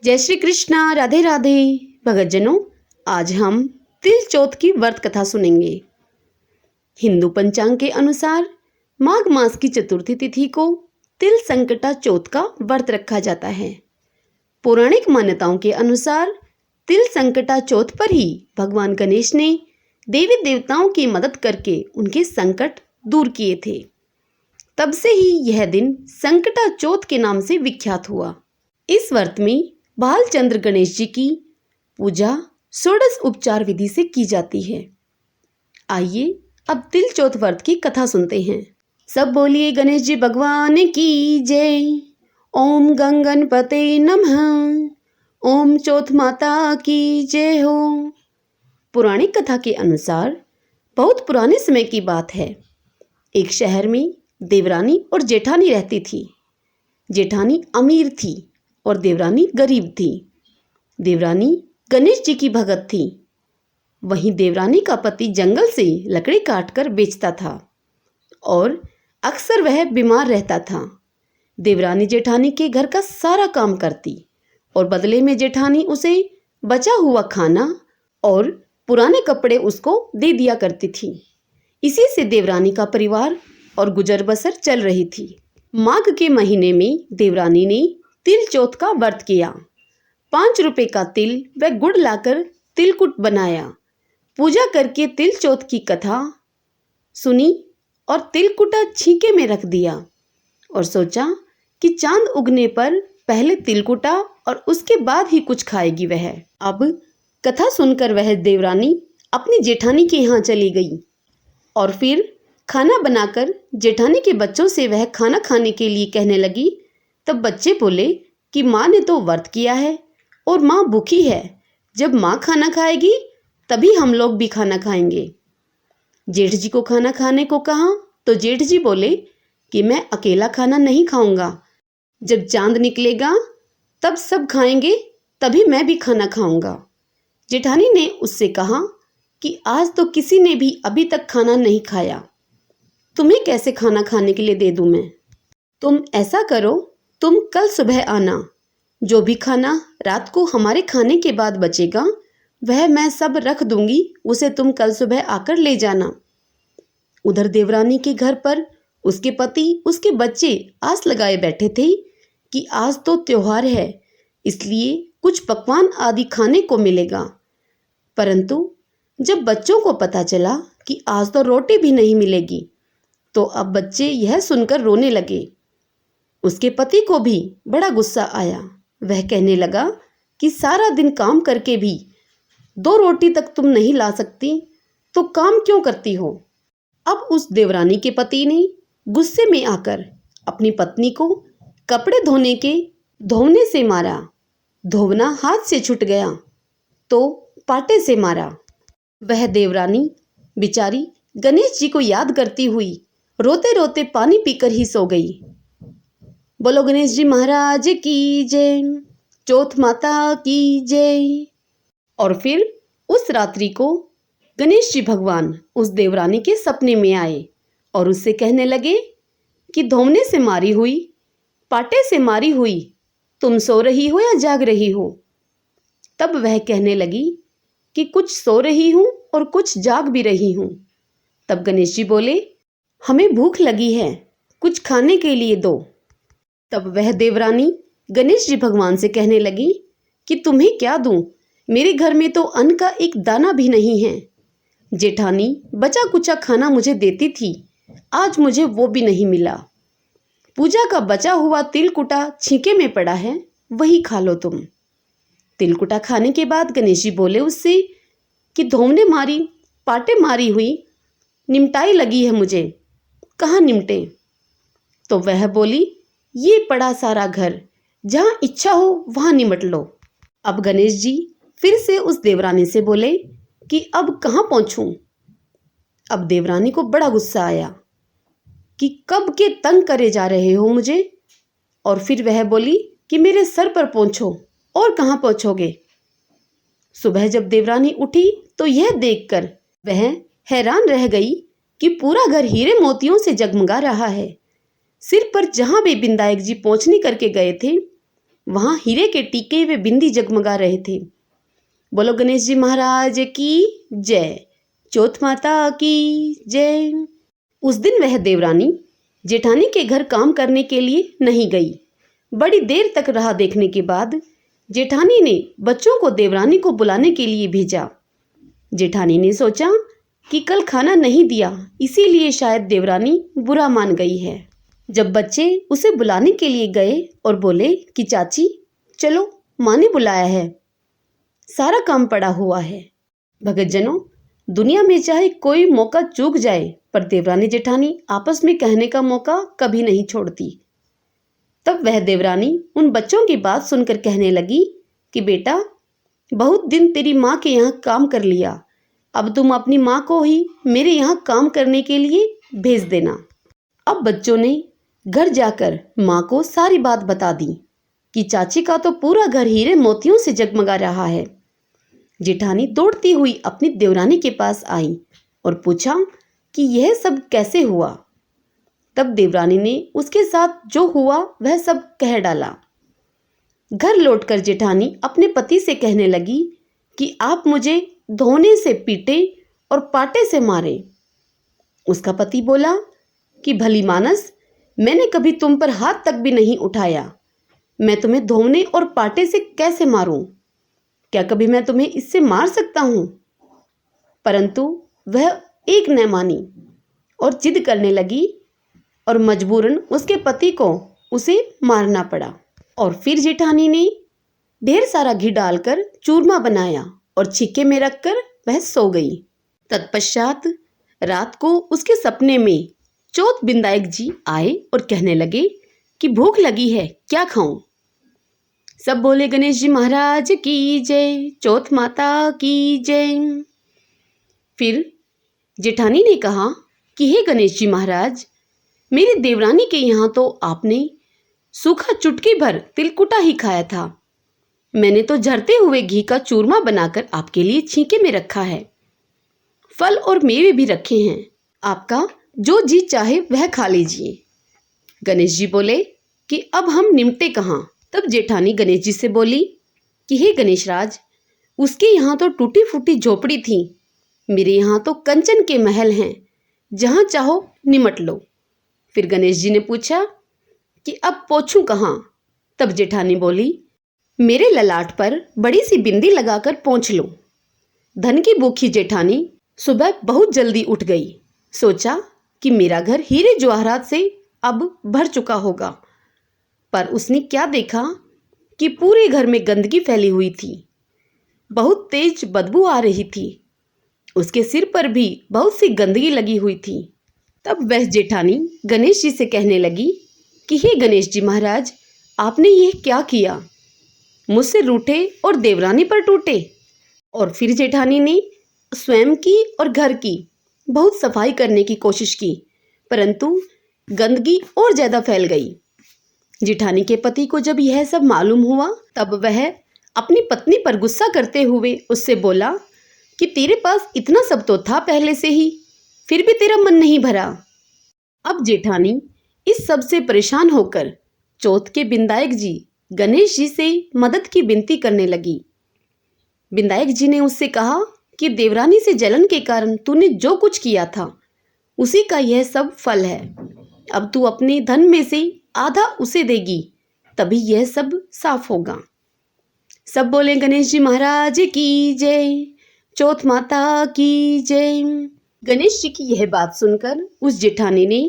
जय श्री कृष्णा, राधे राधे। भगतजनों, आज हम तिल चौथ की व्रत कथा सुनेंगे। हिंदू पंचांग के अनुसार माघ मास की चतुर्थी तिथि को तिल संकटा चौथ का व्रत रखा जाता है। पौराणिक मान्यताओं के अनुसार तिल संकटा चौथ पर ही भगवान गणेश ने देवी देवताओं की मदद करके उनके संकट दूर किए थे। तब से ही यह दिन संकटा चौथ के नाम से विख्यात हुआ। इस व्रत में बालचंद्र गणेश जी की पूजा षोडश उपचार विधि से की जाती है। आइए अब तिल चौथ व्रत की कथा सुनते हैं। सब बोलिए गणेश जी भगवान की जय। ओम गंगनपते नमः। ओम चौथ माता की जय हो। पौराणिक कथा के अनुसार बहुत पुराने समय की बात है। एक शहर में देवरानी और जेठानी रहती थी। जेठानी अमीर थी और देवरानी गरीब थी। देवरानी गणेश जी की भगत थी। वहीं देवरानी का पति जंगल से लकड़ी काटकर बेचता था और अक्सर वह बीमार रहता था। देवरानी जेठानी के घर का सारा काम करती और बदले में जेठानी उसे बचा हुआ खाना और पुराने कपड़े उसको दे दिया करती थी। इसी से देवरानी का परिवार और गुजर बसर चल रही थी। माघ के महीने में देवरानी ने तिल चौथ का व्रत किया। 5 रुपए का तिल व गुड़ लाकर तिलकुट बनाया। पूजा करके तिल चौथ की कथा सुनी और तिलकुटा छीके में रख दिया और सोचा कि चांद उगने पर पहले तिलकुटा और उसके बाद ही कुछ खाएगी वह। अब कथा सुनकर वह देवरानी अपनी जेठानी के यहाँ चली गई और फिर खाना बनाकर जेठानी के बच्चों से वह खाना खाने के लिए कहने लगी। तब बच्चे बोले कि माँ ने तो व्रत किया है और माँ भूखी है। जब माँ खाना खाएगी तभी हम लोग भी खाना खाएंगे। जेठ जी को खाना खाने को कहा तो जेठ जी बोले कि मैं अकेला खाना नहीं खाऊंगा। जब चांद निकलेगा तब सब खाएंगे, तभी मैं भी खाना खाऊंगा। जेठानी ने उससे कहा कि आज तो किसी ने भी अभी तक खाना नहीं खाया, तुम्हें कैसे खाना खाने के लिए दे दूं मैं। तुम ऐसा करो, तुम कल सुबह आना। जो भी खाना रात को हमारे खाने के बाद बचेगा वह मैं सब रख दूंगी, उसे तुम कल सुबह आकर ले जाना। उधर देवरानी के घर पर उसके पति उसके बच्चे आस लगाए बैठे थे कि आज तो त्योहार है, इसलिए कुछ पकवान आदि खाने को मिलेगा। परंतु जब बच्चों को पता चला कि आज तो रोटी भी नहीं मिलेगी तो अब बच्चे यह सुनकर रोने लगे। उसके पति को भी बड़ा गुस्सा आया। वह कहने लगा कि सारा दिन काम करके भी 2 रोटी तक तुम नहीं ला सकती तो काम क्यों करती हो। अब उस देवरानी के पति ने गुस्से में आकर अपनी पत्नी को कपड़े धोने से मारा। धोना हाथ से छूट गया तो पाटे से मारा। वह देवरानी बेचारी गणेश जी को याद करती हुई रोते रोते पानी पीकर ही सो गई। बोलो गणेश जी महाराज की जय। चौथ माता की जय। और फिर उस रात्रि को गणेश जी भगवान उस देवरानी के सपने में आए और उससे कहने लगे कि धोने से मारी हुई, पाटे से मारी हुई, तुम सो रही हो या जाग रही हो। तब वह कहने लगी कि कुछ सो रही हूँ और कुछ जाग भी रही हूँ। तब गणेश जी बोले, हमें भूख लगी है, कुछ खाने के लिए दो। तब वह देवरानी गणेश जी भगवान से कहने लगी कि तुम्हें क्या दूं, मेरे घर में तो अन्न का एक दाना भी नहीं है। जेठानी बचा कुचा खाना मुझे देती थी, आज मुझे वो भी नहीं मिला। पूजा का बचा हुआ तिलकुटा छींके में पड़ा है, वही खा लो तुम। तिलकुटा खाने के बाद गणेश जी बोले उससे कि धोने मारी, पाटे मारी हुई निमटाई लगी है मुझे, कहाँ निमटे। तो वह बोली, ये पड़ा सारा घर, जहाँ इच्छा हो वहाँ निमट लो। अब गणेश जी फिर से उस देवरानी से बोले कि अब कहाँ पहुँचूं। अब देवरानी को बड़ा गुस्सा आया कि कब के तंग करे जा रहे हो मुझे। और फिर वह बोली कि मेरे सर पर पहुँचो, और कहाँ पहुँचोगे। सुबह जब देवरानी उठी तो यह देखकर वह हैरान रह गई कि पूरा घर हीरे मोतियों से जगमगा रहा है। सिर पर जहाँ भी विनायक जी पोंछनी करके गए थे वहाँ हीरे के टीके व बिंदी जगमगा रहे थे। बोलो गणेश जी महाराज की जय, चौथ माता की जय। उस दिन वह देवरानी जेठानी के घर काम करने के लिए नहीं गई। बड़ी देर तक राह देखने के बाद जेठानी ने बच्चों को देवरानी को बुलाने के लिए भेजा। जेठानी ने सोचा कि कल खाना नहीं दिया, इसीलिए शायद देवरानी बुरा मान गई है। जब बच्चे उसे बुलाने के लिए गए और बोले कि चाची चलो, माँ ने बुलाया है, सारा काम पड़ा हुआ है। भगतजनों, दुनिया में चाहे कोई मौका चूक जाए, पर देवरानी जेठानी आपस में कहने का मौका कभी नहीं छोड़ती। तब वह देवरानी उन बच्चों की बात सुनकर कहने लगी कि बेटा, बहुत दिन तेरी माँ के यहाँ काम कर लिया, अब तुम अपनी माँ को ही मेरे यहाँ काम करने के लिए भेज देना। अब बच्चों ने घर जाकर माँ को सारी बात बता दी कि चाची का तो पूरा घर हीरे मोतियों से जगमगा रहा है। जेठानी दौड़ती हुई अपनी देवरानी के पास आई और पूछा कि यह सब कैसे हुआ। तब देवरानी ने उसके साथ जो हुआ वह सब कह डाला। घर लौटकर जेठानी अपने पति से कहने लगी कि आप मुझे धोने से पीटे और पाटे से मारे। उसका पति बोला कि भली मानस, मैंने कभी तुम पर हाथ तक भी नहीं उठाया, मैं तुम्हें धोने और पाटे से कैसे मारूं? क्या कभी मैं तुम्हें इससे मार सकता हूं? परंतु वह एक न मानी और जिद करने लगी और मजबूरन उसके पति को उसे मारना पड़ा। और फिर जेठानी ने ढेर सारा घी डालकर चूरमा बनाया और छिक्के में रखकर वह सो गई। तत्पश्चात रात को उसके सपने में चौथ बिंदायक जी आए और कहने लगे कि भूख लगी है, क्या खाऊं? सब बोले गणेश जी महाराज की जय, चौथ माता की जय। फिर जेठानी ने कहा कि हे गणेश जी महाराज, मेरी देवरानी के यहाँ तो आपने सूखा चुटकी भर तिलकुटा ही खाया था। मैंने तो झरते हुए घी का चूरमा बनाकर आपके लिए छींके में रखा है। फल और मेवे भी रखे हैं, आपका जो जी चाहे वह खा लीजिए। गणेश जी बोले कि अब हम निमटे कहाँ? तब जेठानी गणेश जी से बोली कि हे गणेश राज, उसके यहाँ तो टूटी फूटी झोपड़ी थी, मेरे यहाँ तो कंचन के महल हैं, जहाँ चाहो निमट लो। फिर गणेश जी ने पूछा कि अब पोंछूं कहाँ? तब जेठानी बोली, मेरे ललाट पर बड़ी सी बिंदी लगाकर पोंछ लो। धन की भूखी जेठानी सुबह बहुत जल्दी उठ गई। सोचा कि मेरा घर हीरे जवाहरात से अब भर चुका होगा, पर उसने क्या देखा कि पूरे घर में गंदगी फैली हुई थी, बहुत तेज बदबू आ रही थी, उसके सिर पर भी बहुत सी गंदगी लगी हुई थी। तब वह जेठानी गणेश जी से कहने लगी कि हे गणेश जी महाराज, आपने यह क्या किया? मुझसे रूठे और देवरानी पर टूटे। और फिर जेठानी ने स्वयं की और घर की बहुत सफाई करने की कोशिश की, परंतु गंदगी और ज़्यादा फैल गई। जेठानी के पति को जब यह सब मालूम हुआ, तब वह अपनी पत्नी पर गुस्सा करते हुए उससे बोला कि तेरे पास इतना सब तो था पहले से ही, फिर भी तेरा मन नहीं भरा। अब जेठानी इस सब से परेशान होकर चौथ के बिंदायक जी गणेश जी से मदद की विनती करने लगी। बिंदायक जी ने उससे कहा कि देवरानी से जलन के कारण तूने जो कुछ किया था, उसी का यह सब फल है। अब तू अपने धन में से आधा उसे देगी, तभी यह सब साफ होगा। सब बोले गणेश जी महाराज की जय, चौथ माता की जय। गणेश जी की यह बात सुनकर उस जेठानी ने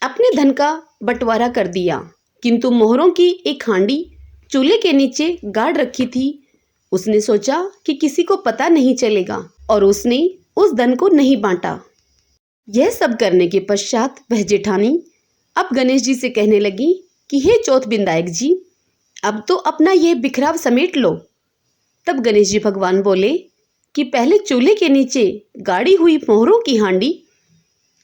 अपने धन का बंटवारा कर दिया, किंतु मोहरों की एक हांडी चूल्हे के नीचे गाड़ रखी थी। उसने सोचा कि किसी को पता नहीं चलेगा और उसने उस धन को नहीं बांटा। यह सब करने के पश्चात वह जेठानी अब गणेश जी से कहने लगी कि हे चौथ बिंदायक जी, अब तो अपना यह बिखराव समेट लो। तब गणेश जी भगवान बोले कि पहले चूल्हे के नीचे गाड़ी हुई मोहरों की हांडी,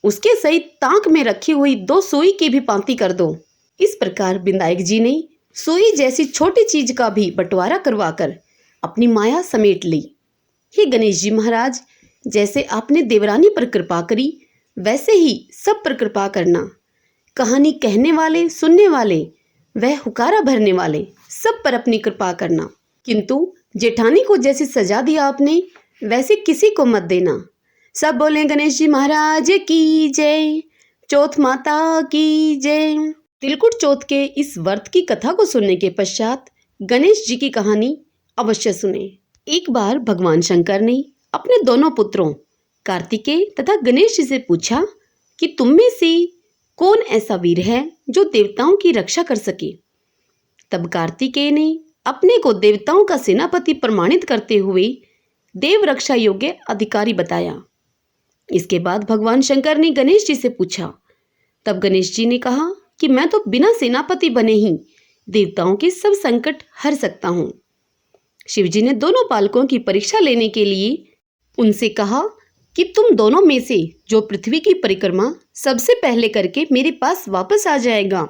उसके सहित ताक में रखी हुई 2 सुई की भी पांति कर दो। इस प्रकार बिंदायक जी ने सुई जैसी छोटी चीज का भी बंटवारा करवाकर अपनी माया समेट ली। हे गणेश जी महाराज, जैसे आपने देवरानी पर कृपा करी, वैसे ही सब पर कृपा करना। कहानी कहने वाले, सुनने वाले, वह हुकारा भरने वाले सब पर अपनी कृपा करना, किंतु जेठानी को जैसी सजा दिया आपने वैसे किसी को मत देना। सब बोले गणेश जी महाराज की जय, चौथ माता की जय। तिलकुट चौथ के इस व्रत की कथा को सुनने के पश्चात गणेश जी की कहानी अवश्य सुने। एक बार भगवान शंकर ने अपने दोनों पुत्रों कार्तिकेय तथा गणेश जी से पूछा कि तुम में से कौन ऐसा वीर है जो देवताओं की रक्षा कर सके। तब कार्तिकेय ने अपने को देवताओं का सेनापति प्रमाणित करते हुए देव रक्षा योग्य अधिकारी बताया। इसके बाद भगवान शंकर ने गणेश जी से पूछा। तब गणेश जी ने कहा कि मैं तो बिना सेनापति बने ही देवताओं के सब संकट हर सकता हूँ। शिव जी ने दोनों बालकों की परीक्षा लेने के लिए उनसे कहा कि तुम दोनों में से जो पृथ्वी की परिक्रमा सबसे पहले करके मेरे पास वापस आ जाएगा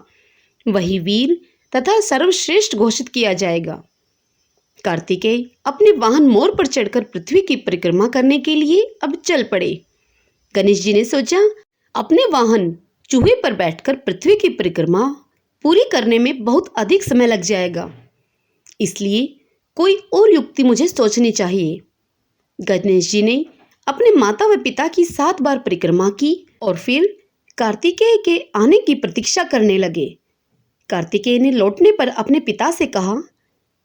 वही वीर तथा सर्वश्रेष्ठ घोषित किया जाएगा। कार्तिकेय अपने वाहन मोर पर चढ़कर पृथ्वी की परिक्रमा करने के लिए अब चल पड़े। गणेश जी ने सोचा अपने वाहन चूहे पर बैठकर पृथ्वी की परिक्रमा पूरी करने में बहुत अधिक समय लग जाएगा, इसलिए कोई और युक्ति मुझे सोचनी चाहिए। गणेश जी ने अपने माता व पिता की 7 बार परिक्रमा की और फिर कार्तिकेय के आने की प्रतीक्षा करने लगे। कार्तिकेय ने लौटने पर अपने पिता से कहा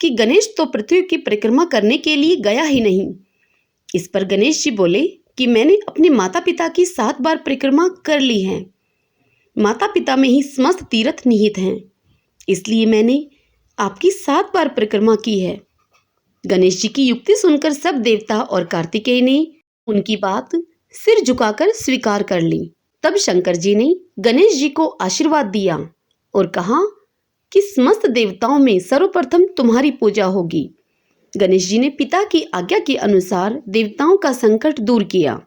कि गणेश तो पृथ्वी की परिक्रमा करने के लिए गया ही नहीं। इस पर गणेश जी बोले कि मैंने अपने माता पिता की 7 बार परिक्रमा कर ली है। माता पिता में ही समस्त तीर्थ निहित हैं, इसलिए मैंने आपकी 7 बार परिक्रमा की है। गणेश जी की युक्ति सुनकर सब देवता और कार्तिकेय ने उनकी बात सिर झुकाकर स्वीकार कर ली। तब शंकर जी ने गणेश जी को आशीर्वाद दिया और कहा कि समस्त देवताओं में सर्वप्रथम तुम्हारी पूजा होगी। गणेश जी ने पिता की आज्ञा के अनुसार देवताओं का संकट दूर किया।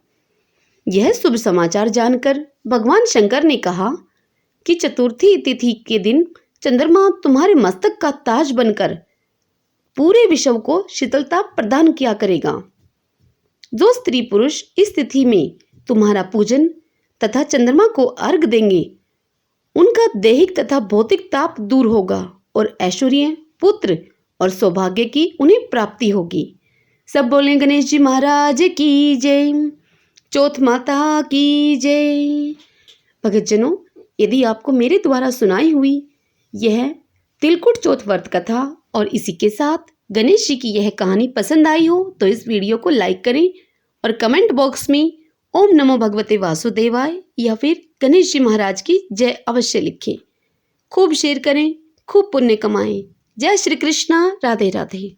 यह शुभ समाचार जानकर भगवान शंकर ने कहा कि चतुर्थी तिथि के दिन चंद्रमा तुम्हारे मस्तक का ताज बनकर पूरे विश्व को शीतलता प्रदान किया करेगा। जो स्त्री पुरुष इस तिथि में तुम्हारा पूजन तथा चंद्रमा को अर्घ देंगे उनका दैहिक तथा भौतिक ताप दूर होगा और ऐश्वर्य, पुत्र और सौभाग्य की उन्हें प्राप्ति होगी। सब बोले गणेश जी महाराज की जय, चौथ माता की जय। भक्तजनों, यदि आपको मेरे द्वारा सुनाई हुई यह तिलकुट चौथ व्रत कथा और इसी के साथ गणेश जी की यह कहानी पसंद आई हो तो इस वीडियो को लाइक करें और कमेंट बॉक्स में ओम नमो भगवते वासुदेवाय या फिर गणेश जी महाराज की जय अवश्य लिखें। खूब शेयर करें, खूब पुण्य कमाएं। जय श्री कृष्णा, राधे राधे।